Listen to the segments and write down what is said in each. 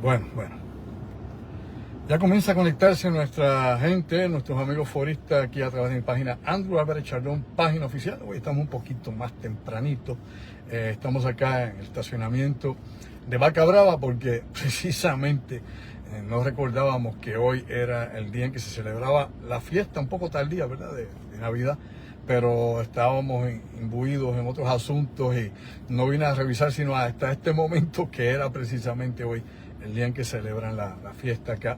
Bueno. Ya comienza a conectarse nuestra gente, nuestros amigos foristas aquí a través de mi página Andrew Álvarez Chardón, página oficial. Hoy estamos un poquito más tempranito. Estamos acá en el estacionamiento de Vaca Brava porque precisamente no recordábamos que hoy era el día en que se celebraba la fiesta, un poco tardía, ¿verdad?, de Navidad. Pero estábamos imbuidos en otros asuntos y no vine a revisar sino hasta este momento que era precisamente hoy el día en que celebran la fiesta acá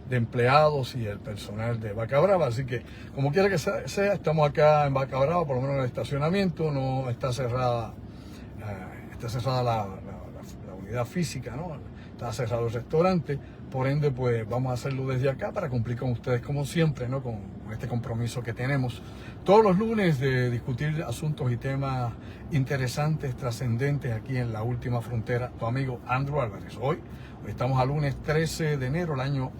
de empleados y el personal de Vaca Brava. Así que, como quiera que sea, estamos acá en Vaca Brava, por lo menos en el estacionamiento. No está cerrada, la unidad física, ¿no? Está cerrado el restaurante. Por ende, pues vamos a hacerlo desde acá para cumplir con ustedes, como siempre, ¿no? Con este compromiso que tenemos todos los lunes de discutir asuntos y temas interesantes, trascendentes aquí en La Última Frontera. Tu amigo Andrew Álvarez. Hoy estamos a lunes 13 de enero del año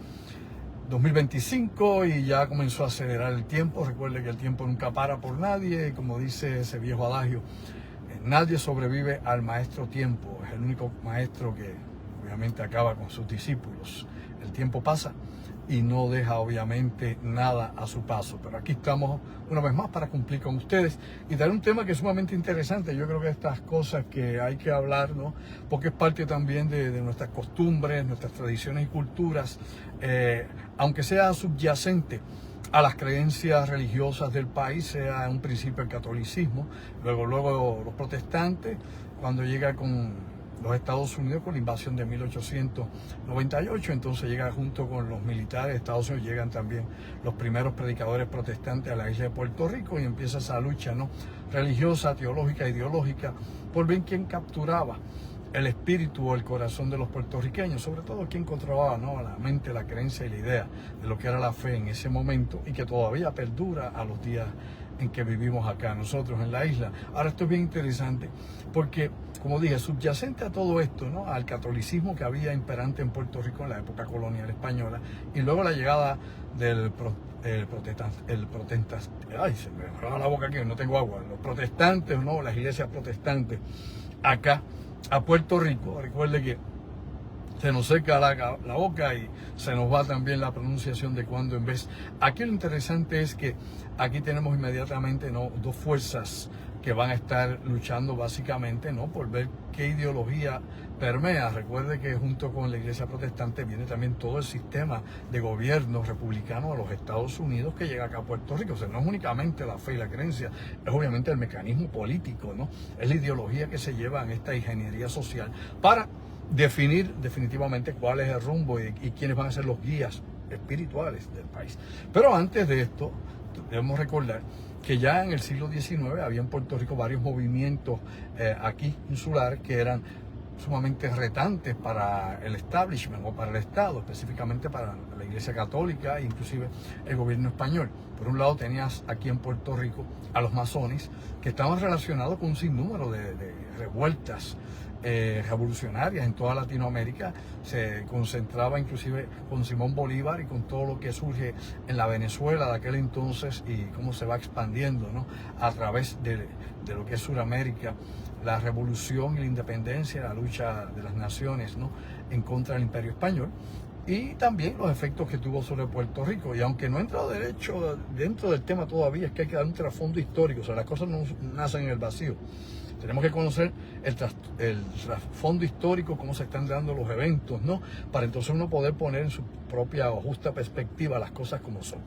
2025 y ya comenzó a acelerar el tiempo. Recuerde que el tiempo nunca para por nadie. Como dice ese viejo adagio, nadie sobrevive al maestro tiempo. Es el único maestro que obviamente acaba con sus discípulos. El tiempo pasa y no deja obviamente nada a su paso. Pero aquí estamos una vez más para cumplir con ustedes y dar un tema que es sumamente interesante. Yo creo que estas cosas que hay que hablar, ¿no? Porque es parte también de nuestras costumbres, nuestras tradiciones y culturas, aunque sea subyacente a las creencias religiosas del país, sea un principio el catolicismo, luego los protestantes, cuando llega con los Estados Unidos con la invasión de 1898, entonces llega junto con los militares de Estados Unidos, llegan también los primeros predicadores protestantes a la isla de Puerto Rico y empieza esa lucha, ¿no?, religiosa, teológica, ideológica, por ver quién capturaba el espíritu o el corazón de los puertorriqueños, sobre todo quién controlaba, ¿no?, la mente, la creencia y la idea de lo que era la fe en ese momento y que todavía perdura a los días en que vivimos acá nosotros en la isla. Ahora, esto es bien interesante porque, como dije, subyacente a todo esto, ¿no?, al catolicismo que había imperante en Puerto Rico en la época colonial española y luego la llegada del ay, se me agarra la boca aquí, no tengo agua, los protestantes, ¿no?, las iglesias protestantes acá a Puerto Rico. Recuerde que se nos seca la boca y se nos va también la pronunciación de cuando en vez. Aquí lo interesante es que aquí tenemos inmediatamente, ¿no?, dos fuerzas que van a estar luchando básicamente, ¿no?, por ver qué ideología permea. Recuerde que junto con la iglesia protestante viene también todo el sistema de gobierno republicano de los Estados Unidos que llega acá a Puerto Rico. O sea, no es únicamente la fe y la creencia, es obviamente el mecanismo político, ¿no? Es la ideología que se lleva en esta ingeniería social para definir definitivamente cuál es el rumbo y quiénes van a ser los guías espirituales del país. Pero antes de esto, debemos recordar que ya en el siglo XIX había en Puerto Rico varios movimientos aquí insulares que eran sumamente retantes para el establishment o para el Estado, específicamente para la Iglesia Católica e inclusive el gobierno español. Por un lado tenías aquí en Puerto Rico a los masones que estaban relacionados con un sinnúmero de revueltas revolucionarias en toda Latinoamérica. Se concentraba inclusive con Simón Bolívar y con todo lo que surge en la Venezuela de aquel entonces y cómo se va expandiendo, ¿no?, a través de lo que es Sudamérica, la revolución y la independencia, la lucha de las naciones, ¿no?, en contra del Imperio Español, y también los efectos que tuvo sobre Puerto Rico. Y aunque no he entrado derecho dentro del tema todavía, es que hay que dar un trasfondo histórico. O sea, las cosas no nacen en el vacío. Tenemos que conocer el trasfondo histórico, cómo se están dando los eventos, ¿no?, para entonces uno poder poner en su propia o justa perspectiva las cosas como son.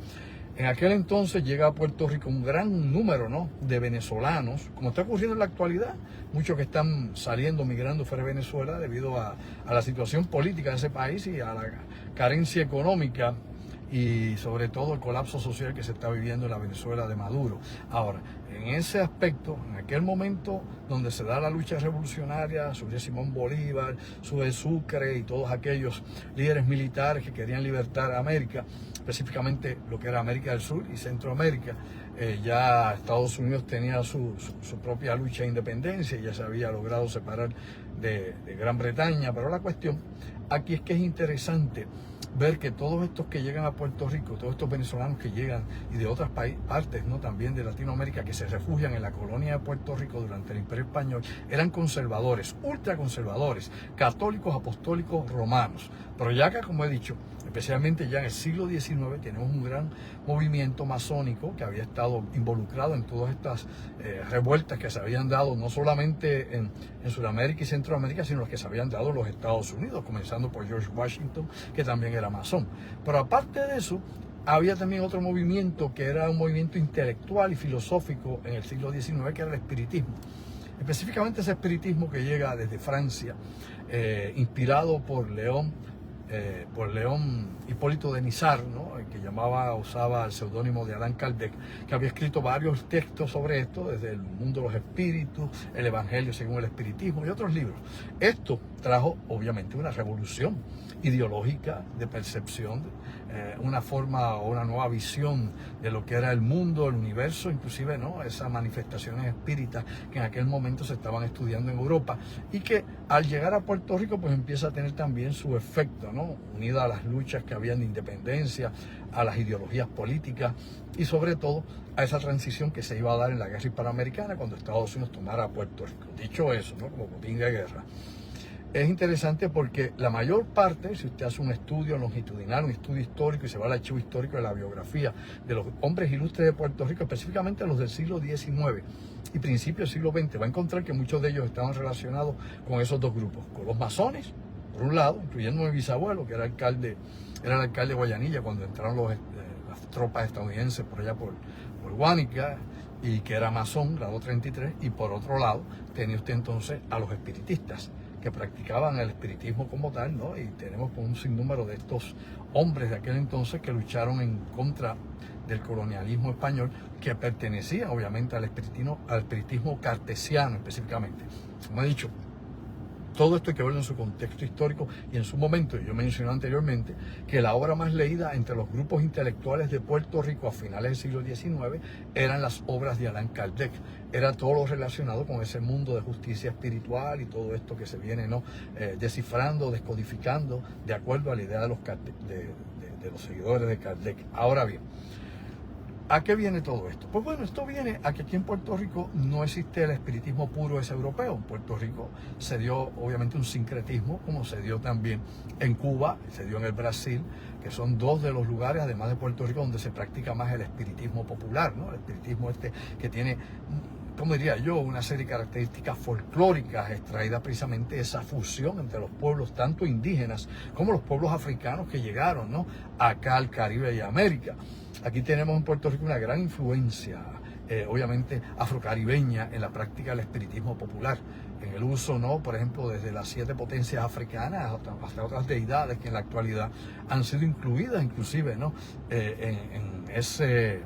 En aquel entonces llega a Puerto Rico un gran número, ¿no?, de venezolanos, como está ocurriendo en la actualidad, muchos que están saliendo, migrando fuera de Venezuela debido a la situación política de ese país y a la carencia económica y sobre todo el colapso social que se está viviendo en la Venezuela de Maduro. Ahora, en ese aspecto, en aquel momento donde se da la lucha revolucionaria, surge Simón Bolívar, surge Sucre y todos aquellos líderes militares que querían libertar a América, específicamente lo que era América del Sur y Centroamérica. Ya Estados Unidos tenía su propia lucha de independencia y ya se había logrado separar de Gran Bretaña, pero la cuestión aquí es que es interesante ver que todos estos que llegan a Puerto Rico, todos estos venezolanos que llegan y de otras partes, ¿no?, también de Latinoamérica, que se refugian en la colonia de Puerto Rico durante el Imperio Español, eran conservadores, ultraconservadores, católicos, apostólicos, romanos. Pero ya acá, como he dicho, especialmente ya en el siglo XIX, tenemos un gran movimiento masónico que había estado involucrado en todas estas revueltas que se habían dado no solamente en Sudamérica y Centroamérica, sino las que se habían dado en los Estados Unidos, comenzando por George Washington, que también era masón. Pero aparte de eso, había también otro movimiento que era un movimiento intelectual y filosófico en el siglo XIX, que era el espiritismo. Específicamente ese espiritismo que llega desde Francia, inspirado por León Hipólito de Nizar, ¿no?, que usaba el seudónimo de Allan Kardec, que había escrito varios textos sobre esto, desde el mundo de los espíritus, el Evangelio según el espiritismo y otros libros. Esto trajo obviamente una revolución ideológica de percepción, una forma o una nueva visión de lo que era el mundo, el universo, inclusive, ¿no?, esas manifestaciones espíritas que en aquel momento se estaban estudiando en Europa y que al llegar a Puerto Rico pues empieza a tener también su efecto, ¿no?, unido a las luchas que habían de independencia, a las ideologías políticas y sobre todo a esa transición que se iba a dar en la guerra hispanoamericana cuando Estados Unidos tomara Puerto Rico. Dicho eso, ¿no?, como botín de guerra, es interesante porque la mayor parte, si usted hace un estudio longitudinal, un estudio histórico y se va al archivo histórico de la biografía de los hombres ilustres de Puerto Rico, específicamente los del siglo XIX y principios del siglo XX, va a encontrar que muchos de ellos estaban relacionados con esos dos grupos, con los masones, por un lado, incluyendo mi bisabuelo, que era el alcalde de Guayanilla cuando entraron las tropas estadounidenses por allá por Guánica, y que era masón, grado 33, y por otro lado tenía usted entonces a los espiritistas, que practicaban el espiritismo como tal, ¿no? Y tenemos un sinnúmero de estos hombres de aquel entonces que lucharon en contra del colonialismo español, que pertenecían obviamente al espiritismo cartesiano específicamente. Como he dicho, todo esto hay que verlo en su contexto histórico y en su momento. Yo mencioné anteriormente que la obra más leída entre los grupos intelectuales de Puerto Rico a finales del siglo XIX eran las obras de Allan Kardec. Era todo lo relacionado con ese mundo de justicia espiritual y todo esto que se viene, ¿no?, descifrando, descodificando de acuerdo a la idea de los seguidores de Kardec. Ahora bien, ¿a qué viene todo esto? Pues bueno, esto viene a que aquí en Puerto Rico no existe el espiritismo puro ese europeo. En Puerto Rico se dio obviamente un sincretismo, como se dio también en Cuba, se dio en el Brasil, que son dos de los lugares, además de Puerto Rico, donde se practica más el espiritismo popular, ¿no? El espiritismo que tiene, como diría yo, una serie de características folclóricas extraídas precisamente de esa fusión entre los pueblos, tanto indígenas como los pueblos africanos que llegaron, ¿no?, acá al Caribe y a América. Aquí tenemos en Puerto Rico una gran influencia, obviamente afrocaribeña, en la práctica del espiritismo popular, en el uso, ¿no?, por ejemplo, desde las 7 potencias africanas hasta otras deidades que en la actualidad han sido incluidas, inclusive, ¿no?, en ese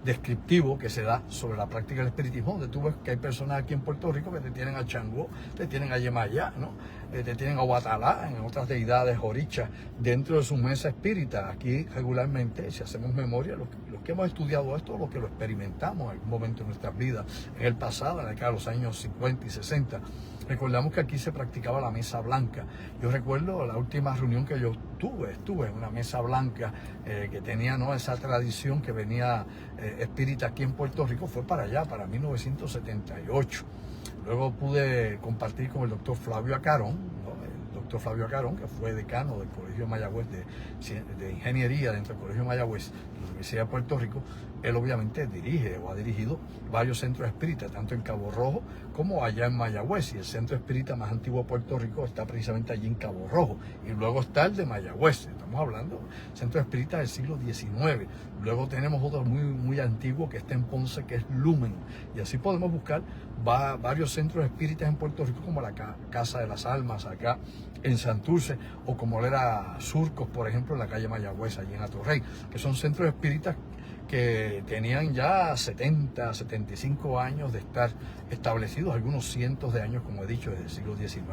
descriptivo que se da sobre la práctica del espiritismo, donde tú ves que hay personas aquí en Puerto Rico que te tienen a Changó, te tienen a Yemayá, ¿no?, te tienen a Huatalá, en otras deidades orichas, dentro de su mesa espírita. Aquí regularmente, si hacemos memoria, los que hemos estudiado esto, los que lo experimentamos en algún momento de nuestras vidas, en el pasado, en la década de los años 50 y 60, recordamos que aquí se practicaba la mesa blanca. Yo recuerdo la última reunión que yo estuve en una mesa blanca que tenía, ¿no?, esa tradición que venía espírita aquí en Puerto Rico, fue para allá, para 1978. Luego pude compartir con el doctor Flavio Acarón, ¿no?, el doctor Flavio Acarón, que fue decano del Colegio Mayagüez de Ingeniería dentro del Colegio Mayagüez de la Universidad de Puerto Rico. Él obviamente dirige o ha dirigido varios centros espíritas, tanto en Cabo Rojo como allá en Mayagüez, y el centro espírita más antiguo de Puerto Rico está precisamente allí en Cabo Rojo, y luego está el de Mayagüez. Estamos hablando de centro espírita del siglo XIX. Luego tenemos otro muy antiguo que está en Ponce, que es Lumen, y así podemos buscar varios centros espíritas en Puerto Rico, como la Casa de las Almas acá en Santurce, o como era Surcos, por ejemplo, en la calle Mayagüez, allí en Atorrey, que son centros espíritas que tenían ya 70, 75 años de estar establecidos, algunos cientos de años, como he dicho, desde el siglo XIX.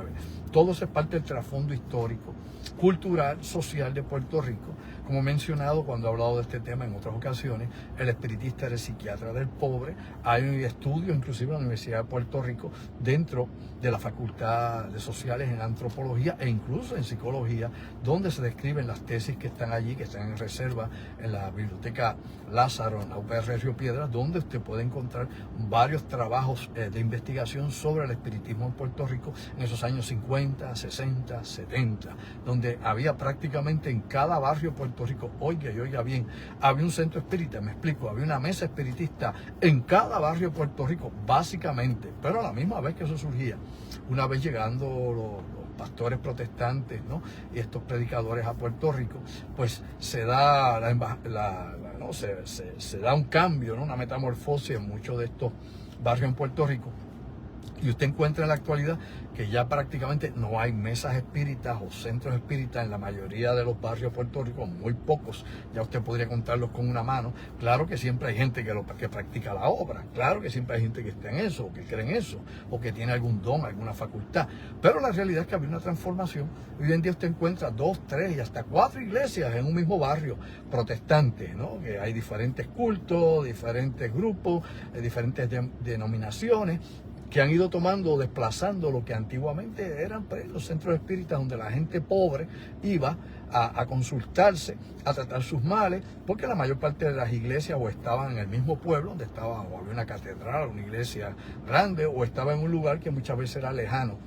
Todo eso es parte del trasfondo histórico, cultural, social de Puerto Rico. Como he mencionado cuando he hablado de este tema en otras ocasiones, el espiritista era el psiquiatra del pobre. Hay estudios, inclusive en la Universidad de Puerto Rico, dentro de la Facultad de Sociales, en Antropología e incluso en Psicología, donde se describen las tesis que están allí, que están en reserva en la Biblioteca Lázaro, en la UPR Río Piedras, donde usted puede encontrar varios trabajos de investigación sobre el espiritismo en Puerto Rico en esos años 50, 60, 70, donde había prácticamente en cada barrio de Puerto Rico, oiga y oiga bien, había un centro espírita, me explico, había una mesa espiritista en cada barrio de Puerto Rico, básicamente, pero a la misma vez que eso surgía, una vez llegando los pastores protestantes, ¿no?, y estos predicadores a Puerto Rico, pues se da se da un cambio, ¿no?, una metamorfosis en muchos de estos barrios en Puerto Rico. Y usted encuentra en la actualidad que ya prácticamente no hay mesas espíritas o centros espíritas en la mayoría de los barrios de Puerto Rico, muy pocos, ya usted podría contarlos con una mano. Claro que siempre hay gente que practica la obra, claro que siempre hay gente que está en eso, o que cree en eso, o que tiene algún don, alguna facultad, pero la realidad es que había una transformación. Hoy en día usted encuentra 2, 3 y hasta 4 iglesias en un mismo barrio protestantes, ¿no?, que hay diferentes cultos, diferentes grupos, diferentes denominaciones, que han ido tomando o desplazando lo que antiguamente eran los centros espíritas, donde la gente pobre iba a consultarse, a tratar sus males, porque la mayor parte de las iglesias o estaban en el mismo pueblo, donde estaba o había una catedral, una iglesia grande, o estaba en un lugar que muchas veces era lejano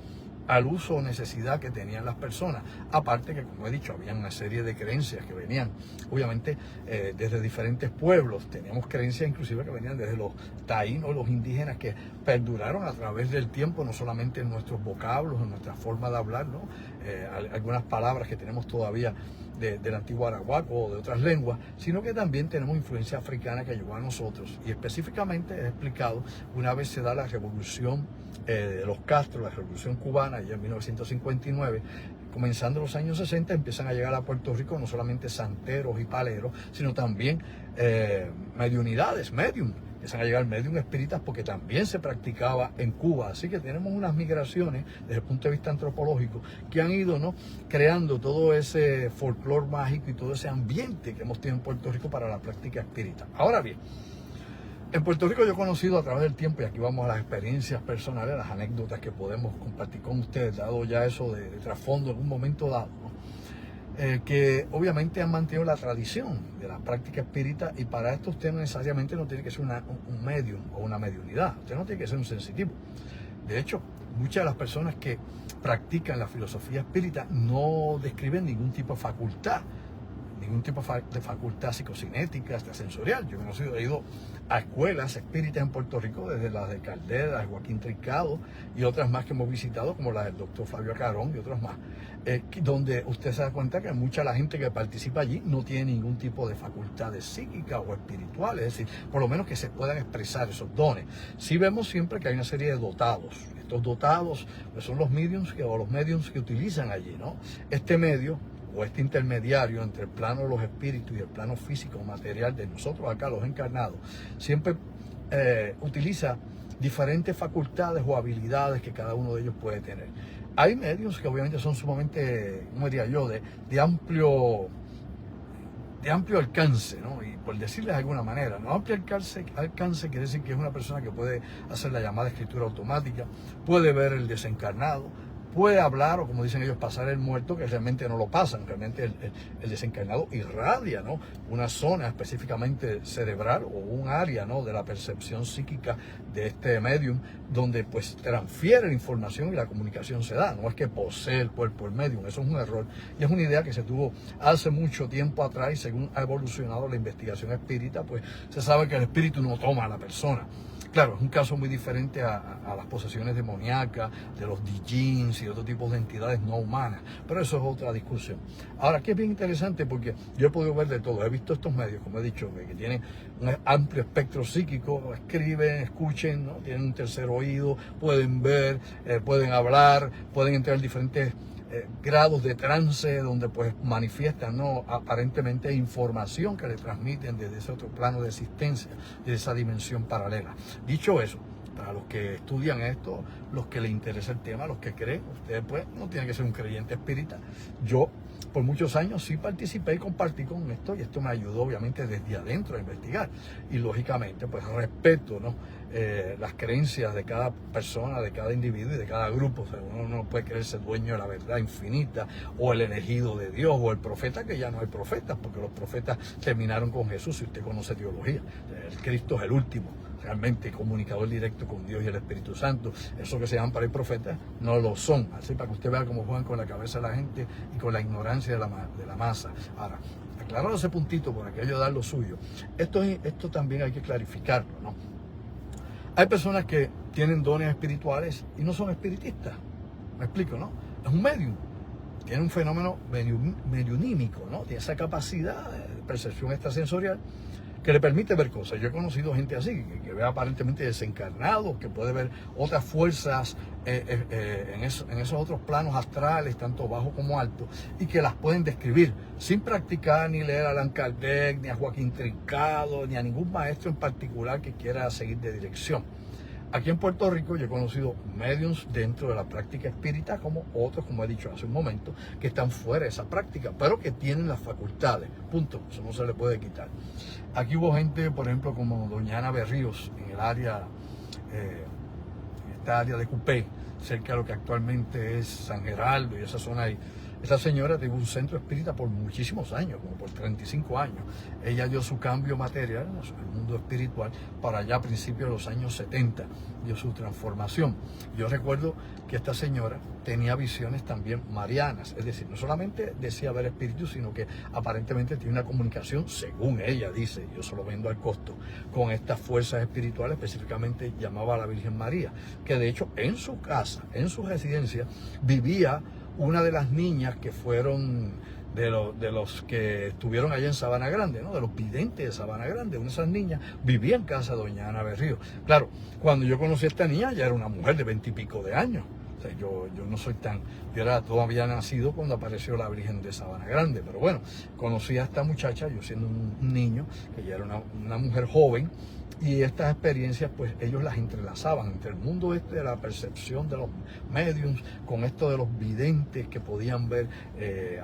al uso o necesidad que tenían las personas. Aparte que, como he dicho, había una serie de creencias que venían, obviamente, desde diferentes pueblos. Teníamos creencias inclusive que venían desde los taínos, los indígenas, que perduraron a través del tiempo, no solamente en nuestros vocablos, en nuestra forma de hablar, ¿no?, algunas palabras que tenemos todavía del antiguo arahuaco o de otras lenguas, sino que también tenemos influencia africana que llegó a nosotros. Y específicamente he explicado, una vez se da la revolución de los Castro, la revolución cubana, ya en 1959, comenzando los años 60, empiezan a llegar a Puerto Rico no solamente santeros y paleros, sino también mediunidades, medium. Empiezan a llegar medium espíritas porque también se practicaba en Cuba. Así que tenemos unas migraciones desde el punto de vista antropológico que han ido, ¿no?, creando todo ese folclore mágico y todo ese ambiente que hemos tenido en Puerto Rico para la práctica espírita. Ahora bien, en Puerto Rico yo he conocido a través del tiempo, y aquí vamos a las experiencias personales, las anécdotas que podemos compartir con ustedes, dado ya eso de trasfondo en un momento dado, ¿no?, que obviamente han mantenido la tradición de la práctica espírita, y para esto usted no necesariamente no tiene que ser un medium o una mediunidad, usted no tiene que ser un sensitivo. De hecho, muchas de las personas que practican la filosofía espírita no describen ningún tipo de facultad, ningún tipo de facultad psicocinética, extrasensorial. Yo he ido a escuelas espíritas en Puerto Rico, desde las de Caldera, de Joaquín Trincado y otras más que hemos visitado, como la del doctor Fabio Acarón y otras más, donde usted se da cuenta que mucha de la gente que participa allí no tiene ningún tipo de facultades psíquicas o espirituales, es decir, por lo menos que se puedan expresar esos dones. Sí vemos siempre que hay una serie de dotados. Estos dotados pues son los mediums que utilizan allí, ¿no? Este medio o este intermediario entre el plano de los espíritus y el plano físico material de nosotros acá, los encarnados, siempre utiliza diferentes facultades o habilidades que cada uno de ellos puede tener. Hay medios que obviamente son sumamente, ¿cómo diría yo?, de amplio alcance, ¿no? Y por decirles de alguna manera, ¿no? Amplio alcance quiere decir que es una persona que puede hacer la llamada escritura automática, puede ver el desencarnado, puede hablar, o como dicen ellos, pasar el muerto, que realmente no lo pasan, realmente el desencarnado irradia, ¿no?, una zona específicamente cerebral o un área, ¿no?, de la percepción psíquica de este medium, donde pues transfiere la información y la comunicación se da. No es que posee el cuerpo el medium, eso es un error, y es una idea que se tuvo hace mucho tiempo atrás, y según ha evolucionado la investigación espírita, pues se sabe que el espíritu no toma a la persona. Claro, es un caso muy diferente a las posesiones demoníacas, de los djinns y otro tipo de entidades no humanas, pero eso es otra discusión. Ahora, aquí es bien interesante porque yo he podido ver de todo, he visto estos medios, como he dicho, que tienen un amplio espectro psíquico, escriben, escuchen, ¿no?, tienen un tercer oído, pueden ver, pueden hablar, pueden entrar en diferentes grados de trance donde pues manifiestan, ¿no?, aparentemente información que le transmiten desde ese otro plano de existencia, de esa dimensión paralela. Dicho eso, para los que estudian esto, los que les interesa el tema, los que creen, ustedes pues no tienen que ser un creyente espírita. Yo por muchos años sí participé y compartí con esto, y esto me ayudó obviamente desde adentro a investigar, y lógicamente pues respeto, ¿no?, las creencias de cada persona, de cada individuo y de cada grupo. O sea, uno no puede creerse dueño de la verdad infinita, o el elegido de Dios, o el profeta, que ya no hay profetas, porque los profetas terminaron con Jesús. Si usted conoce teología, el Cristo es el último realmente comunicador directo con Dios y el Espíritu Santo. Eso que se llaman para el profeta no lo son. Así, para que usted vea cómo juegan con la cabeza de la gente y con la ignorancia de la masa. Ahora, aclarado ese puntito por aquello de dar lo suyo, esto también hay que clarificarlo, ¿no? Hay personas que tienen dones espirituales y no son espiritistas. Me explico, ¿no? Es un medium. Tiene un fenómeno mediunímico, ¿no? Tiene esa capacidad de percepción extrasensorial que le permite ver cosas. Yo he conocido gente así, que ve aparentemente desencarnados, que puede ver otras fuerzas en esos otros planos astrales, tanto bajo como alto, y que las pueden describir sin practicar ni leer a Allan Kardec, ni a Joaquín Trincado, ni a ningún maestro en particular que quiera seguir de dirección. Aquí en Puerto Rico yo he conocido mediums dentro de la práctica espírita, como otros, como he dicho hace un momento, que están fuera de esa práctica, pero que tienen las facultades. Punto. Eso no se le puede quitar. Aquí hubo gente, por ejemplo, como doña Ana Berríos, en el área, esta área de Cupé, cerca de lo que actualmente es San Geraldo y esa zona ahí. Esa señora tuvo un centro espírita por muchísimos años, como por 35 años. Ella dio su cambio material, el mundo espiritual, para allá a principios de los años 70, dio su transformación. Yo recuerdo que esta señora tenía visiones también marianas, es decir, no solamente decía ver espíritus, sino que aparentemente tiene una comunicación, según ella dice, yo se lo vendo al costo, con estas fuerzas espirituales, específicamente llamaba a la Virgen María, que de hecho en su casa, en su residencia, vivía una de las niñas que fueron de los que estuvieron allá en Sabana Grande, ¿no?, de los videntes de Sabana Grande. Una de esas niñas vivía en casa de doña Ana Berríos. Claro, cuando yo conocí a esta niña, ya era una mujer de 20 y pico de años. O sea, yo no soy tan... Yo era todavía nacido cuando apareció la Virgen de Sabana Grande. Pero bueno, conocí a esta muchacha, yo siendo un niño, que ya era una mujer joven. Y estas experiencias, pues ellos las entrelazaban entre el mundo de la percepción de los mediums, con esto de los videntes que podían ver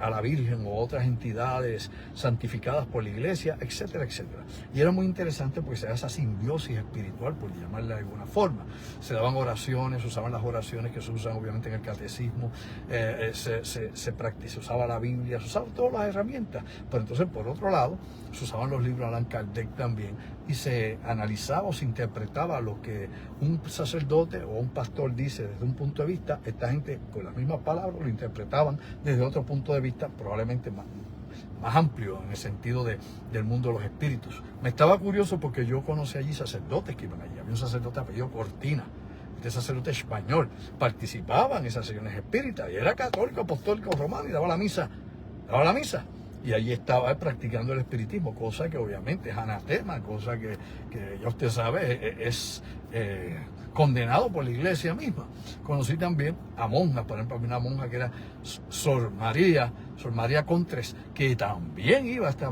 a la Virgen o otras entidades santificadas por la iglesia, etcétera, etcétera. Y era muy interesante porque se da esa simbiosis espiritual, por llamarla de alguna forma. Se daban oraciones, se usaban las oraciones que se usan obviamente en el catecismo, se usaba la Biblia, se usaban todas las herramientas. Pero entonces, por otro lado, se usaban los libros de Allan Kardec también, y se analizaba o se interpretaba lo que un sacerdote o un pastor dice desde un punto de vista. Esta gente con las mismas palabras lo interpretaban desde otro punto de vista, probablemente más amplio en el sentido del mundo de los espíritus. Me estaba curioso porque yo conocí allí sacerdotes que iban allí. Había un sacerdote apellido Cortina, este sacerdote español, participaba en esas sesiones espíritas y era católico, apostólico, romano, y daba la misa. Y allí estaba practicando el espiritismo, cosa que obviamente es anatema, cosa que ya usted sabe es condenado por la iglesia misma. Conocí también a monjas, por ejemplo, una monja que era Sor María Contres, que también iba esta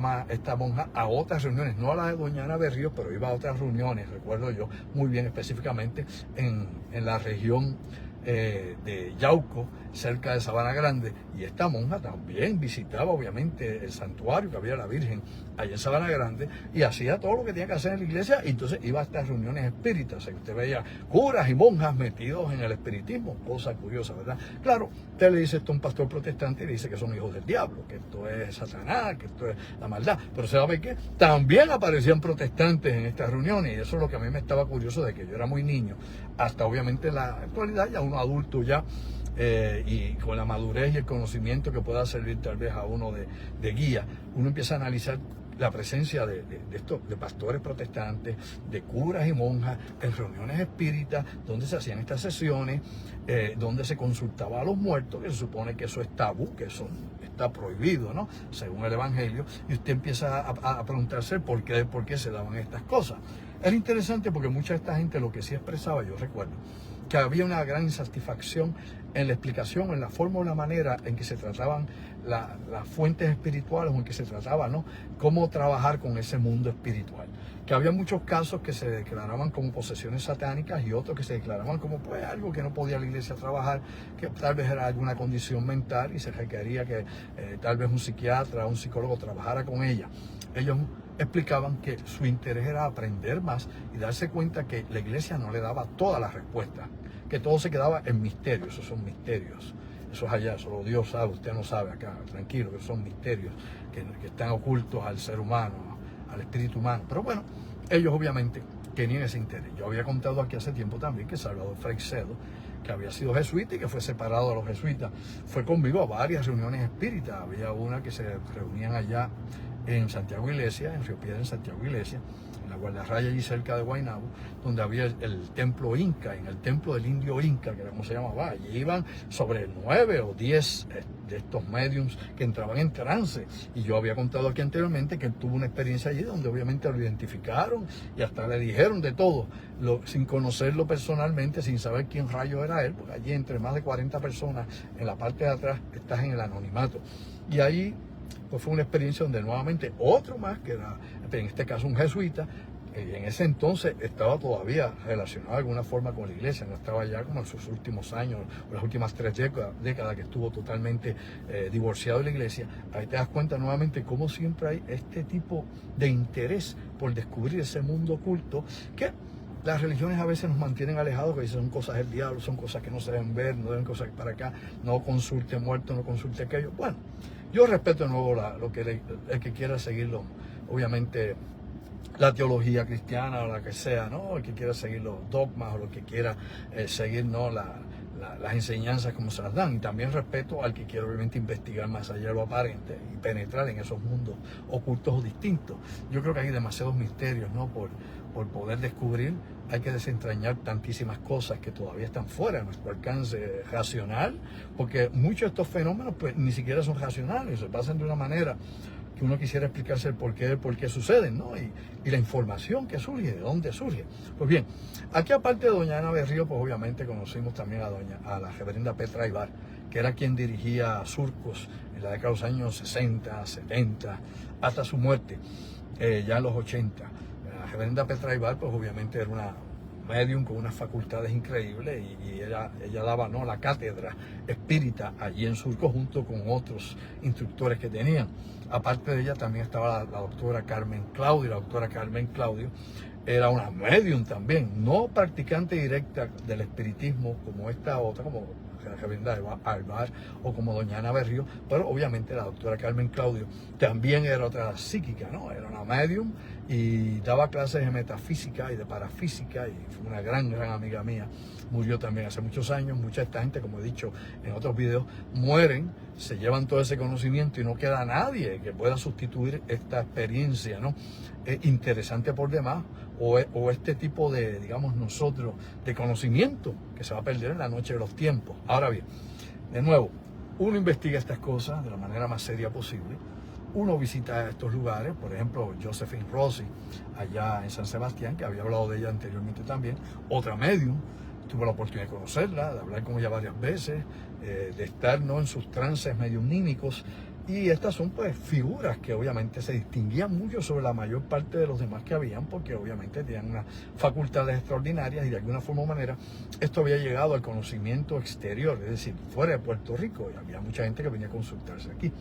monja a otras reuniones, no a la de doña Ana Berríos, pero iba a otras reuniones, recuerdo yo muy bien, específicamente en la región de Yauco, cerca de Sabana Grande, y esta monja también visitaba obviamente el santuario que había la Virgen allá en Sabana Grande y hacía todo lo que tenía que hacer en la iglesia, y entonces iba a estas reuniones espíritas. O sea, que usted veía curas y monjas metidos en el espiritismo, cosa curiosa, ¿verdad? Claro, usted le dice esto a un pastor protestante y le dice que son hijos del diablo, que esto es Satanás, que esto es la maldad, pero ¿sabe qué? También aparecían protestantes en estas reuniones, y eso es lo que a mí me estaba curioso, de que yo era muy niño, hasta obviamente en la actualidad, ya uno adulto ya, y con la madurez y el conocimiento que pueda servir tal vez a uno de guía, uno empieza a analizar la presencia de pastores protestantes, de curas y monjas en reuniones espíritas, donde se hacían estas sesiones, donde se consultaba a los muertos, que se supone que eso es tabú, que eso está prohibido, ¿no?, según el Evangelio, y usted empieza a preguntarse por qué se daban estas cosas. Era interesante porque mucha de esta gente lo que sí expresaba, yo recuerdo, que había una gran insatisfacción en la explicación, en la forma o la manera en que se trataban las fuentes espirituales o en que se trataba, ¿no?, cómo trabajar con ese mundo espiritual. Que había muchos casos que se declaraban como posesiones satánicas y otros que se declaraban como pues algo que no podía la iglesia trabajar, que tal vez era alguna condición mental y se requería que tal vez un psiquiatra o un psicólogo trabajara con ella. Ellos explicaban que su interés era aprender más y darse cuenta que la iglesia no le daba todas las respuestas, que todo se quedaba en misterio. Esos son misterios, eso es allá, solo Dios sabe, usted no sabe acá, tranquilo, que son misterios que están ocultos al ser humano, al espíritu humano. Pero bueno, ellos obviamente tenían ese interés. Yo había contado aquí hace tiempo también que Salvador Freixedo, que había sido jesuita y que fue separado de los jesuitas, fue conmigo a varias reuniones espíritas. Había una que se reunían allá en Santiago Iglesia, en Río Piedra, en Santiago Iglesia, en la guardarraya allí cerca de Guaynabo, donde había el templo Inca, en el templo del indio Inca, que era como se llamaba. Allí iban sobre 9 o 10 de estos mediums que entraban en trance. Y yo había contado aquí anteriormente que él tuvo una experiencia allí donde obviamente lo identificaron y hasta le dijeron de todo, sin conocerlo personalmente, sin saber quién rayo era él, porque allí entre más de 40 personas en la parte de atrás estás en el anonimato. Y ahí pues fue una experiencia donde nuevamente otro más, que era en este caso un jesuita, en ese entonces estaba todavía relacionado de alguna forma con la iglesia, no estaba ya como en sus últimos años, o las últimas 3 décadas que estuvo totalmente divorciado de la iglesia. Ahí te das cuenta nuevamente cómo siempre hay este tipo de interés por descubrir ese mundo oculto que las religiones a veces nos mantienen alejados, que son cosas del diablo, son cosas que no se deben ver, no deben cosas para acá, no consulte muerto, no consulte aquello. Bueno, yo respeto de nuevo lo que el que quiera seguirlo, obviamente la teología cristiana o la que sea, ¿no? El que quiera seguir los dogmas o lo que quiera seguir, ¿no?, las enseñanzas como se las dan. Y también respeto al que quiera obviamente investigar más allá de lo aparente y penetrar en esos mundos ocultos o distintos. Yo creo que hay demasiados misterios, ¿no?, por poder descubrir. Hay que desentrañar tantísimas cosas que todavía están fuera de nuestro alcance racional, porque muchos de estos fenómenos pues ni siquiera son racionales, se pasan de una manera que uno quisiera explicarse el por qué suceden, ¿no? Y la información que surge, de dónde surge. Pues bien, aquí aparte de doña Ana Berrío, pues obviamente conocimos también a la reverenda Petra Aybar, que era quien dirigía Surcos en la década de los años 60, 70, hasta su muerte, ya en los 80. La reverenda Petra Aybar, pues obviamente era una medium con unas facultades increíbles y ella daba, ¿no?, la cátedra espírita allí en Surco junto con otros instructores que tenían. Aparte de ella también estaba la doctora Carmen Claudio. La doctora Carmen Claudio era una medium también, no practicante directa del espiritismo como esta otra, como la reverenda Aybar o como doña Ana Berrío, pero obviamente la doctora Carmen Claudio también era otra psíquica, ¿no? Era una medium y daba clases de metafísica y de parafísica y fue una gran amiga mía. Murió también hace muchos años. Mucha de esta gente, como he dicho en otros videos, mueren, se llevan todo ese conocimiento y no queda nadie que pueda sustituir esta experiencia, ¿no? Interesante por demás, o este tipo de, digamos nosotros, de conocimiento que se va a perder en la noche de los tiempos. Ahora bien, de nuevo, uno investiga estas cosas de la manera más seria posible. Uno visita estos lugares, por ejemplo, Josephine Rossi, allá en San Sebastián, que había hablado de ella anteriormente también, otra medium. Tuve la oportunidad de conocerla, de hablar con ella varias veces, de estar, ¿no?, en sus trances mediumnímicos. Y estas son pues figuras que obviamente se distinguían mucho sobre la mayor parte de los demás que habían, porque obviamente tenían unas facultades extraordinarias y de alguna forma o manera esto había llegado al conocimiento exterior, es decir, fuera de Puerto Rico, y había mucha gente que venía a consultarse aquí.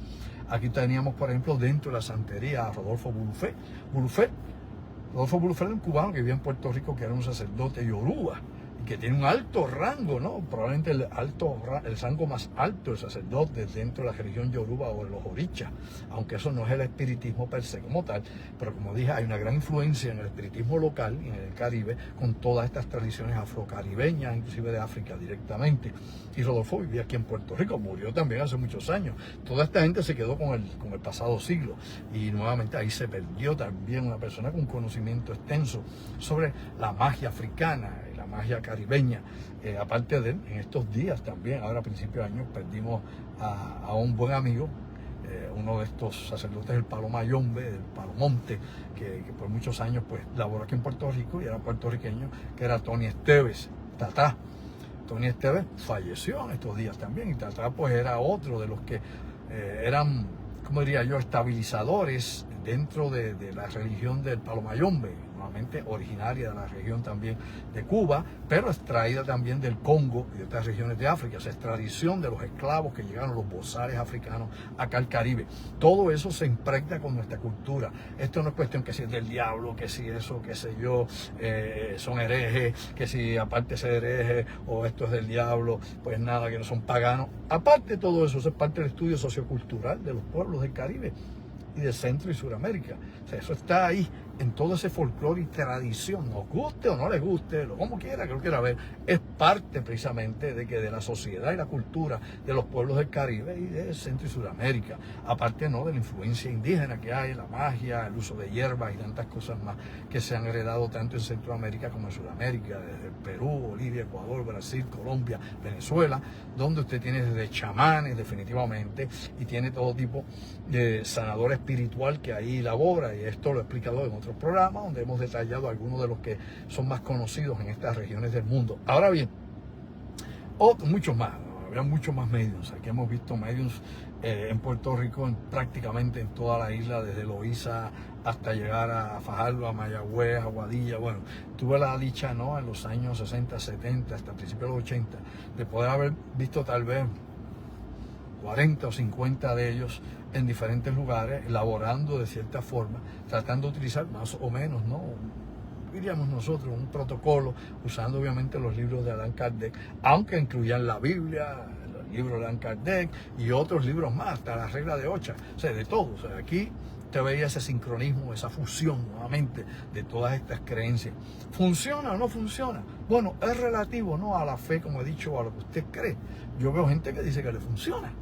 Aquí teníamos, por ejemplo, dentro de la santería a Rodolfo Bulufé. Rodolfo Bulufé era un cubano que vivía en Puerto Rico, que era un sacerdote yoruba, que tiene un alto rango, ¿no? Probablemente el rango más alto del sacerdote dentro de la religión yoruba o de los orichas, aunque eso no es el espiritismo per se como tal, pero como dije, hay una gran influencia en el espiritismo local, en el Caribe, con todas estas tradiciones afrocaribeñas, inclusive de África directamente. Y Rodolfo vivía aquí en Puerto Rico, murió también hace muchos años. Toda esta gente se quedó con el pasado siglo y nuevamente ahí se perdió también una persona con conocimiento extenso sobre la magia africana, la magia caribeña. Aparte de él, en estos días también, ahora a principios de año, perdimos a un buen amigo, uno de estos sacerdotes del Palo Mayombe, del Palo Monte, que por muchos años pues laboró aquí en Puerto Rico y era puertorriqueño, que era Tony Esteves, Tatá. Tony Esteves falleció en estos días también, y Tatá pues era otro de los que eran, como diría yo, estabilizadores dentro de la religión del Palo Mayombe, nuevamente originaria de la región también de Cuba, pero extraída también del Congo y de otras regiones de África. Esa es tradición de los esclavos que llegaron, los bozares africanos acá al Caribe. Todo eso se impregna con nuestra cultura. Esto no es cuestión que si es del diablo, que si eso, qué sé yo, son herejes, que si aparte es hereje o esto es del diablo, pues nada, que no son paganos. Aparte de todo eso, eso es parte del estudio sociocultural de los pueblos del Caribe y de Centro y Suramérica. O sea, eso está ahí en todo ese folclore y tradición, nos guste o no les guste, lo como quiera que lo quiera ver, es parte precisamente de la sociedad y la cultura de los pueblos del Caribe y de Centro y Suramérica, aparte no de la influencia indígena que hay, la magia, el uso de hierbas y tantas cosas más que se han heredado tanto en Centroamérica como en Sudamérica, desde Perú, Bolivia, Ecuador, Brasil, Colombia, Venezuela, donde usted tiene desde chamanes definitivamente y tiene todo tipo de sanador espiritual que ahí labora, y esto lo he explicado en otros programas donde hemos detallado algunos de los que son más conocidos en estas regiones del mundo. Ahora bien, muchos más, había muchos más mediums. Aquí hemos visto mediums en Puerto Rico, prácticamente en toda la isla, desde Loíza hasta llegar a Fajardo, a Mayagüez, a Aguadilla. Bueno, tuve la dicha, ¿no?, en los años 60, 70, hasta principios de los 80, de poder haber visto tal vez 40 o 50 de ellos en diferentes lugares, elaborando de cierta forma, tratando de utilizar más o menos, ¿no?, diríamos nosotros, un protocolo, usando obviamente los libros de Allan Kardec, aunque incluían la Biblia, los libros de Allan Kardec y otros libros más, hasta la regla de Ocha, o sea, de todo. O sea, aquí te veía ese sincronismo, esa fusión nuevamente de todas estas creencias. ¿Funciona o no funciona? Bueno, es relativo, ¿no?, a la fe, como he dicho, o a lo que usted cree. Yo veo gente que dice que le funciona,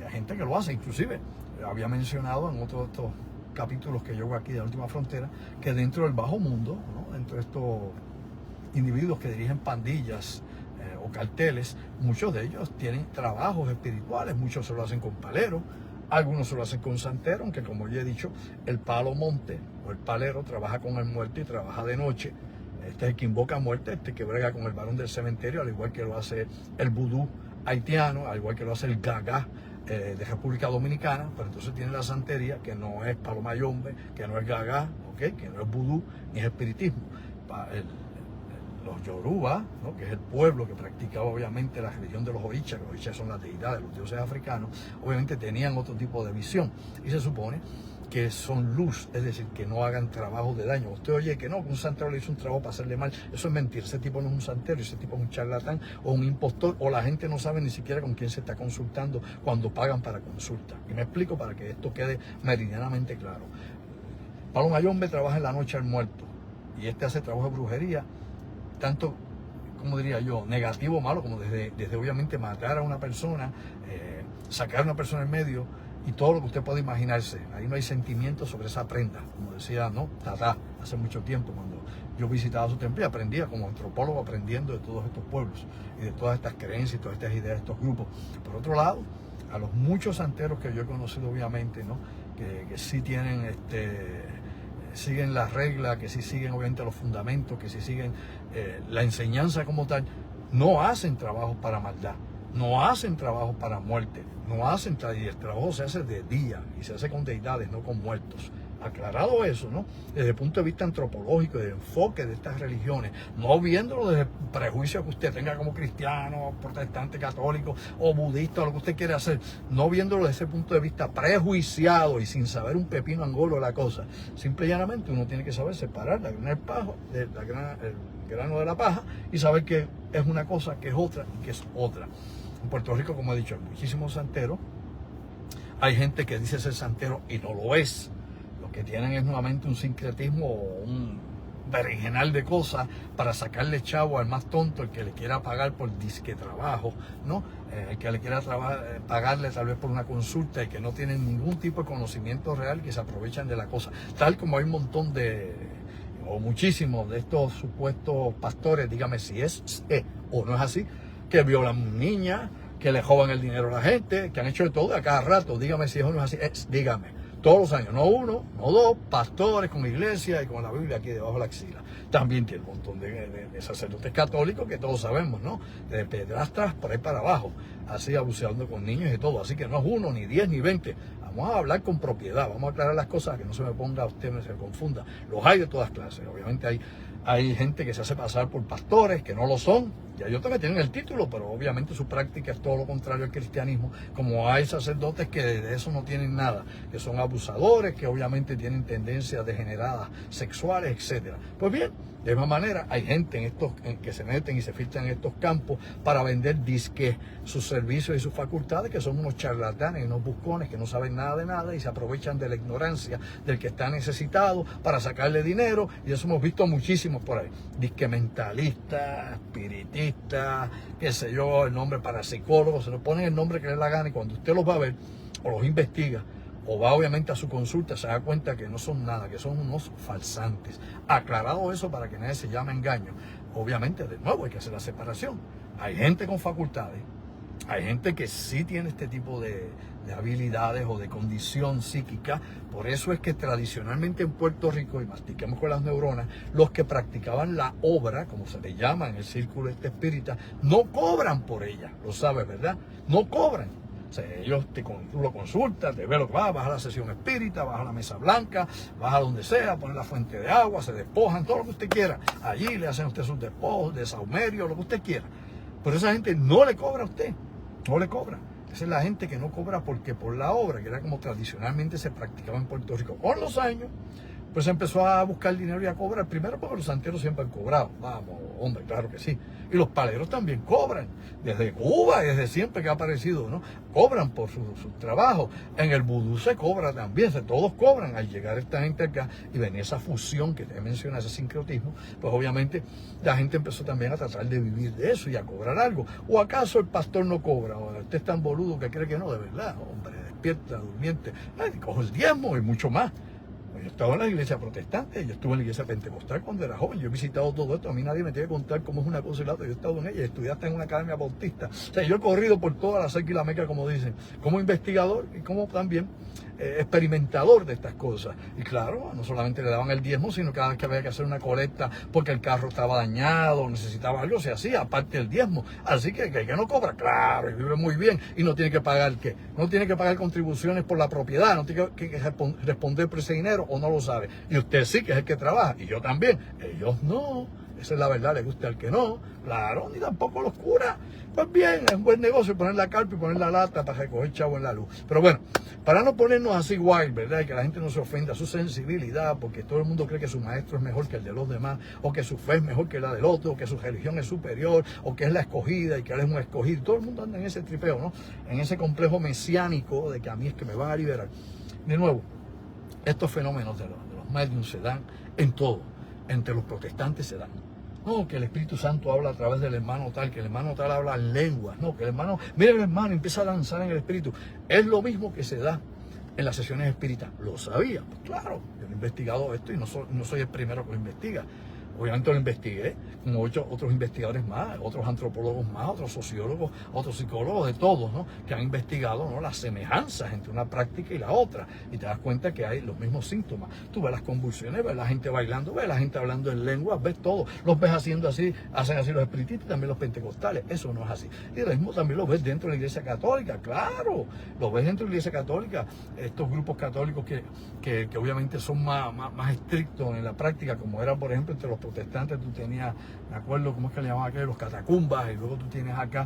hay gente que lo hace, inclusive había mencionado en otro de estos capítulos que yo hago aquí de La Última Frontera, que dentro del bajo mundo, ¿no?, dentro de estos individuos que dirigen pandillas o carteles, muchos de ellos tienen trabajos espirituales, muchos se lo hacen con paleros, algunos se lo hacen con santero, aunque como ya he dicho, el palo monte o el palero trabaja con el muerto y trabaja de noche. Este es el que invoca muerte, este que brega con el varón del cementerio, al igual que lo hace el vudú haitiano, al igual que lo hace el gagá de República Dominicana, pero entonces tiene la santería, que no es Palo Mayombe, que no es gagá, ¿okay?, que no es vudú, ni es espiritismo. Los Yoruba, ¿no?, que es el pueblo que practicaba obviamente la religión de los orichas, que los orichas son las deidades, los dioses africanos, obviamente tenían otro tipo de visión, y se supone que son luz, es decir, que no hagan trabajo de daño. Usted oye que no, que un santero le hizo un trabajo para hacerle mal, eso es mentir. Ese tipo no es un santero, ese tipo es un charlatán o un impostor, o la gente no sabe ni siquiera con quién se está consultando cuando pagan para consulta. Y me explico para que esto quede meridianamente claro. Palo Mayombe trabaja en la noche al muerto, y este hace trabajo de brujería, tanto, como diría yo, negativo o malo, como desde obviamente matar a una persona, sacar a una persona en medio, y todo lo que usted puede imaginarse. Ahí no hay sentimientos sobre esa prenda, como decía, ¿no?, Tatá hace mucho tiempo, cuando yo visitaba su templo y aprendía como antropólogo, aprendiendo de todos estos pueblos y de todas estas creencias y todas estas ideas de estos grupos. Por otro lado, a los muchos santeros que yo he conocido, obviamente, ¿no?, que sí tienen siguen las reglas, que sí siguen obviamente los fundamentos, que sí siguen la enseñanza como tal, no hacen trabajo para maldad, no hacen trabajo para muerte, no hacen y el trabajo se hace de día y se hace con deidades, no con muertos. Aclarado eso, ¿no?, desde el punto de vista antropológico, de enfoque de estas religiones, no viéndolo desde el prejuicio que usted tenga como cristiano, protestante, católico o budista, o lo que usted quiere hacer, no viéndolo desde ese punto de vista prejuiciado y sin saber un pepino angolo de la cosa. Simple y llanamente uno tiene que saber separar el grano de la paja y saber que es una cosa, que es otra y que es otra. En Puerto Rico, como he dicho, hay muchísimos santeros. Hay gente que dice ser santero y no lo es. Lo que tienen es nuevamente un sincretismo o un berenjenal de cosas para sacarle chavo al más tonto, el que le quiera pagar por disque trabajo, ¿no? El que le quiera pagarle tal vez por una consulta y que no tienen ningún tipo de conocimiento real, que se aprovechan de la cosa. Tal como hay un montón o muchísimos de estos supuestos pastores, dígame si es o no es así, que violan niñas, que le roban el dinero a la gente, que han hecho de todo a cada rato. Dígame si eso no es así. Dígame. Todos los años, no uno, no dos, pastores con iglesia y con la Biblia aquí debajo de la axila. También tiene un montón de sacerdotes católicos que todos sabemos, ¿no? De pedrastras por ahí para abajo, así abusando con niños y todo. Así que no es uno, ni 10, ni 20. Vamos a hablar con propiedad, vamos a aclarar las cosas, que no se me ponga a usted, no se confunda. Los hay de todas clases. Obviamente hay gente que se hace pasar por pastores, que no lo son. Y hay otros que tienen el título, pero obviamente su práctica es todo lo contrario al cristianismo. Como hay sacerdotes que de eso no tienen nada, que son abusadores, que obviamente tienen tendencias degeneradas sexuales, etcétera. Pues bien, de la misma manera hay gente que se meten y se filtran en estos campos para vender disque sus servicios y sus facultades, que son unos charlatanes y unos buscones que no saben nada de nada y se aprovechan de la ignorancia del que está necesitado para sacarle dinero. Y eso hemos visto muchísimos por ahí. Disque mentalistas, espiritistas, qué sé yo, el nombre para psicólogos, se le ponen el nombre que le da la gana, y cuando usted los va a ver o los investiga o va obviamente a su consulta, se da cuenta que no son nada, que son unos falsantes. Aclarado eso para que nadie se llame a engaño. Obviamente, de nuevo, hay que hacer la separación. Hay gente con facultades, hay gente que sí tiene este tipo de habilidades o de condición psíquica. Por eso es que tradicionalmente en Puerto Rico, y mastiquemos con las neuronas, los que practicaban la obra, como se le llama en el círculo espírita, no cobran por ella. Lo sabes, ¿verdad? No cobran. O sea, ellos tú lo consultas, te ve lo que vas a la sesión espírita, vas a la mesa blanca, vas a donde sea, pones la fuente de agua, se despojan, todo lo que usted quiera. Allí le hacen a usted sus despojos de saumerio, lo que usted quiera. Pero esa gente no le cobra a usted, no le cobra. Esa es la gente que no cobra porque por la obra, que era como tradicionalmente se practicaba en Puerto Rico. Con los años, pues empezó a buscar dinero y a cobrar. Primero porque los santeros siempre han cobrado. Vamos, hombre, claro que sí. Y los paleros también cobran. Desde Cuba, desde siempre que ha aparecido, ¿no? Cobran por su trabajo. En el vudú se cobra también. Todos cobran. Al llegar esta gente acá y venía esa fusión que te menciona, ese sincretismo, pues obviamente la gente empezó también a tratar de vivir de eso y a cobrar algo. ¿O acaso el pastor no cobra? ¿O usted es tan boludo que cree que no? De verdad, hombre, despierta, durmiente. Cojo el diezmo y mucho más. Yo estaba en la iglesia protestante, yo estuve en la iglesia pentecostal cuando era joven, yo he visitado todo esto, a mí nadie me tiene que contar cómo es una cosa y la otra, yo he estado en ella, estudié hasta en una academia bautista, o sea, yo he corrido por toda la cerca y la meca, como dicen, como investigador y como también experimentador de estas cosas. Y claro, no solamente le daban el diezmo, sino cada vez que había que hacer una colecta porque el carro estaba dañado, necesitaba algo, se hacía, aparte del diezmo. Así que no cobra, claro, y vive muy bien, y no tiene que pagar, ¿qué? No tiene que pagar contribuciones por la propiedad, no tiene que responder por ese dinero, o no lo sabe. Y usted sí, que es el que trabaja, y yo también. Ellos no, esa es la verdad, le gusta al que no, claro, ni tampoco los curas. Pues bien, es un buen negocio poner la carpa y poner la lata para recoger chavo en la luz. Pero bueno, para no ponernos así wild, ¿verdad? Y que la gente no se ofenda, su sensibilidad, porque todo el mundo cree que su maestro es mejor que el de los demás, o que su fe es mejor que la del otro, o que su religión es superior, o que es la escogida y que él es un escogido. Todo el mundo anda en ese tripeo, ¿no? En ese complejo mesiánico de que a mí es que me van a liberar. De nuevo, estos fenómenos de los mediums se dan en todo. Entre los protestantes se dan. No, que el Espíritu Santo habla a través del hermano tal, que el hermano tal habla en lenguas. No, que el hermano, mira el hermano, empieza a danzar en el Espíritu. Es lo mismo que se da en las sesiones espíritas. ¿Lo sabía? Pues claro, yo he investigado esto y no soy el primero que lo investiga. Obviamente lo investigué, como otros investigadores más, otros antropólogos más, otros sociólogos, otros psicólogos, de todos, ¿no? Que han investigado, ¿no? Las semejanzas entre una práctica y la otra. Y te das cuenta que hay los mismos síntomas. Tú ves las convulsiones, ves la gente bailando, ves la gente hablando en lenguas, ves todo. Los ves haciendo así, hacen así los espiritistas, también los pentecostales. Eso no es así. Y lo mismo también lo ves dentro de la Iglesia Católica, claro. Lo ves dentro de la Iglesia Católica. Estos grupos católicos que obviamente son más estrictos en la práctica, como era, por ejemplo, entre los protestantes. Tú tenías, me acuerdo cómo es que le llamaban aquellos, los catacumbas, y luego tú tienes acá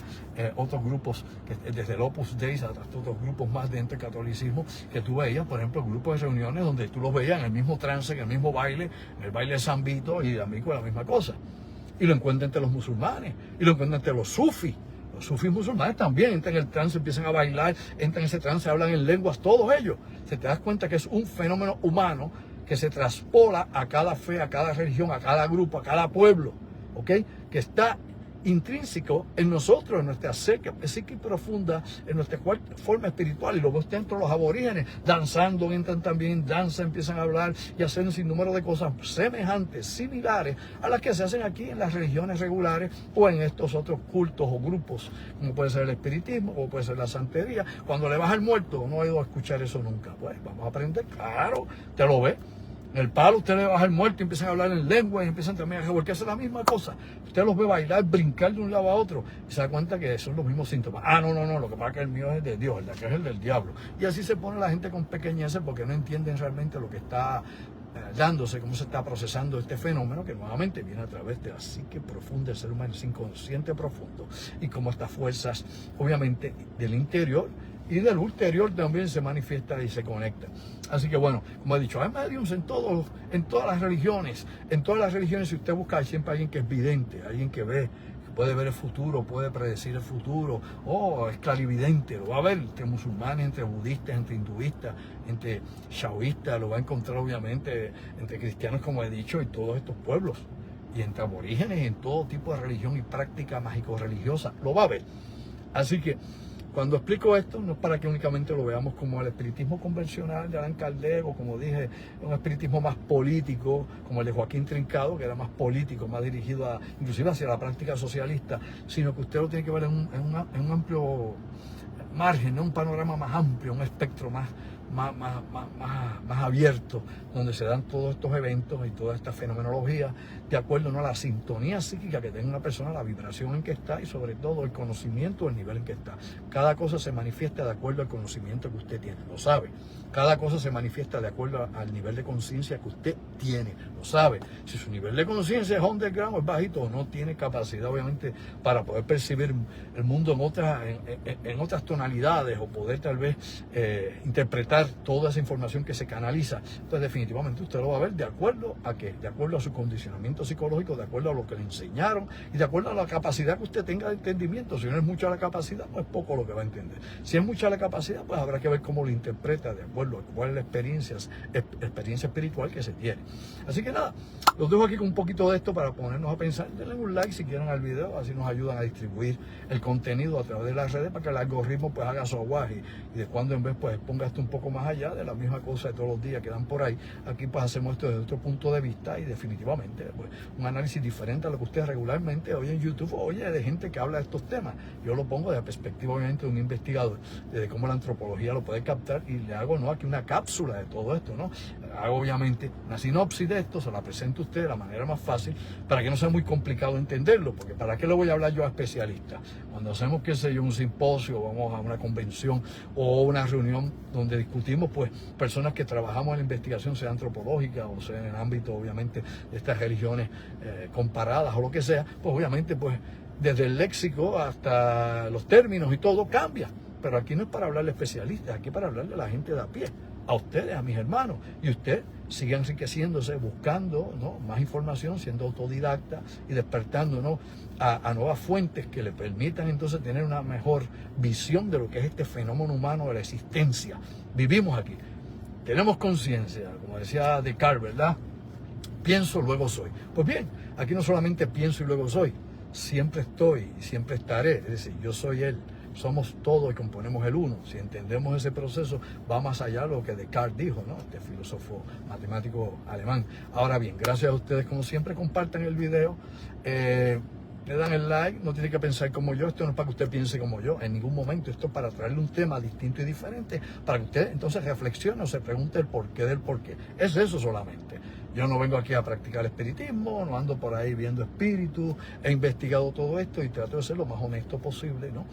otros grupos, que desde el Opus Dei hasta otros grupos más dentro del catolicismo, que tú veías, por ejemplo, grupos de reuniones donde tú los veías en el mismo trance, en el mismo baile, en el baile de San Vito y de Amigo, la misma cosa. Y lo encuentras entre los musulmanes, y lo encuentras entre los sufis. Los sufis musulmanes también entran en el trance, empiezan a bailar, entran en ese trance, hablan en lenguas, todos ellos. Se te das cuenta que es un fenómeno humano que se traspola a cada fe, a cada religión, a cada grupo, a cada pueblo, ¿ok? Que está intrínseco en nosotros, en nuestra psique profunda, en nuestra forma espiritual. Y luego dentro los aborígenes, danzando, entran también, danzan, empiezan a hablar y hacer un sinnúmero de cosas semejantes, similares a las que se hacen aquí en las religiones regulares o en estos otros cultos o grupos, como puede ser el espiritismo o puede ser la santería. Cuando le vas al muerto, no he ido a escuchar eso nunca. Pues vamos a aprender, claro, te lo ve. En el palo usted le baja al muerto y empiezan a hablar en lengua y empiezan también a revolcarse la misma cosa. Usted los ve bailar, brincar de un lado a otro y se da cuenta que son los mismos síntomas. Ah, no, lo que pasa es que el mío es el de Dios, el de aquel es el del diablo. Y así se pone la gente con pequeñeces porque no entienden realmente lo que está dándose, cómo se está procesando este fenómeno que nuevamente viene a través de la psique profunda del ser humano, el inconsciente profundo, y cómo estas fuerzas, obviamente, del interior y del ulterior también se manifiesta y se conecta. Así que bueno, como he dicho, hay mediums en todas las religiones. En todas las religiones, si usted busca, hay siempre alguien que es vidente, alguien que ve, que puede ver el futuro, puede predecir el futuro, es clarividente, lo va a ver entre musulmanes, entre budistas, entre hinduistas, entre shaoístas, lo va a encontrar obviamente entre cristianos, como he dicho, y todos estos pueblos, y entre aborígenes, y en todo tipo de religión y práctica mágico-religiosa, lo va a ver. Así que cuando explico esto, no es para que únicamente lo veamos como el espiritismo convencional de Allan Kardec, o como dije, un espiritismo más político, como el de Joaquín Trincado, que era más político, más dirigido inclusive hacia la práctica socialista, sino que usted lo tiene que ver en un amplio margen, ¿no? Un panorama más amplio, un espectro más abierto, donde se dan todos estos eventos y toda esta fenomenología de acuerdo, ¿no?, a la sintonía psíquica que tenga una persona, la vibración en que está y sobre todo el conocimiento, el nivel en que está. Cada cosa se manifiesta de acuerdo al conocimiento que usted tiene, lo sabe. Cada cosa se manifiesta de acuerdo al nivel de conciencia que usted tiene, lo sabe. Si su nivel de conciencia es underground o es bajito, o no tiene capacidad obviamente para poder percibir el mundo en otras tonalidades, o poder tal vez interpretar toda esa información que se canaliza, entonces definitivamente usted lo va a ver de acuerdo a qué, de acuerdo a su condicionamiento psicológico, de acuerdo a lo que le enseñaron y de acuerdo a la capacidad que usted tenga de entendimiento. Si no es mucha la capacidad, pues es poco lo que va a entender. Si es mucha la capacidad, pues habrá que ver cómo lo interpreta de acuerdo a cuál es la experiencia espiritual que se tiene. Así que nada, los dejo aquí con un poquito de esto para ponernos a pensar. Denle un like si quieren al video, así nos ayudan a distribuir el contenido a través de las redes para que el algoritmo pues haga su aguaje y de cuando en vez pues ponga esto un poco más allá de la misma cosa de todos los días que dan por ahí. Aquí pues hacemos esto desde otro punto de vista y definitivamente pues un análisis diferente a lo que usted regularmente oye en YouTube o oye de gente que habla de estos temas. Yo lo pongo desde la perspectiva obviamente de un investigador, desde cómo la antropología lo puede captar, y le hago aquí una cápsula de todo esto, ¿no? Hago obviamente una sinopsis de esto, se la presento a usted de la manera más fácil para que no sea muy complicado entenderlo, porque ¿para qué le voy a hablar yo a especialistas? Cuando hacemos, qué sé yo, un simposio, vamos a una convención o una reunión donde discutimos pues personas que trabajamos en la investigación, sea antropológica o sea en el ámbito obviamente de estas religiones comparadas o lo que sea, pues obviamente pues desde el léxico hasta los términos y todo cambia. Pero aquí no es para hablarle a especialistas, aquí es para hablarle a la gente de a pie, a ustedes, a mis hermanos. Y usted sigue enriqueciéndose, buscando, ¿no?, más información, siendo autodidacta y despertando, ¿no?, a nuevas fuentes que le permitan entonces tener una mejor visión de lo que es este fenómeno humano de la existencia. Vivimos aquí, tenemos conciencia, como decía Descartes, ¿verdad? Pienso, luego soy. Pues bien, aquí no solamente pienso y luego soy, siempre estoy y siempre estaré, es decir, yo soy él. Somos todo y componemos el uno. Si entendemos ese proceso, va más allá de lo que Descartes dijo, ¿no?, este filósofo matemático alemán. Ahora bien, gracias a ustedes, como siempre, compartan el video, le dan el like, no tiene que pensar como yo, esto no es para que usted piense como yo, en ningún momento, esto es para traerle un tema distinto y diferente, para que usted entonces reflexione o se pregunte el porqué del porqué. Es eso solamente. Yo no vengo aquí a practicar espiritismo, no ando por ahí viendo espíritus, he investigado todo esto y trato de ser lo más honesto posible, ¿no?,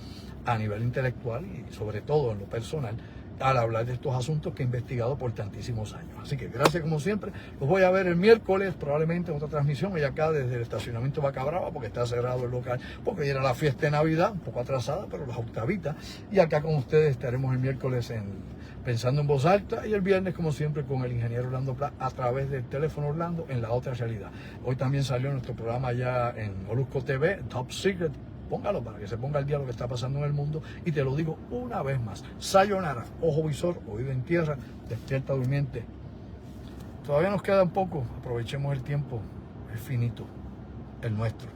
a nivel intelectual y sobre todo en lo personal, al hablar de estos asuntos que he investigado por tantísimos años. Así que gracias como siempre. Los voy a ver el miércoles, probablemente en otra transmisión, y acá desde el estacionamiento Vaca Brava, porque está cerrado el local, porque ya era la fiesta de Navidad, un poco atrasada, pero las octavitas. Y acá con ustedes estaremos el miércoles Pensando en Voz Alta, y el viernes, como siempre, con el ingeniero Orlando Pla a través del teléfono Orlando en La Otra Realidad. Hoy también salió nuestro programa ya en Molusco TV, Top Secret. Póngalo para que se ponga al día lo que está pasando en el mundo. Y te lo digo una vez más: sayonara, ojo visor, oído en tierra, despierta durmiente. Todavía nos queda un poco, aprovechemos el tiempo, es finito, el nuestro.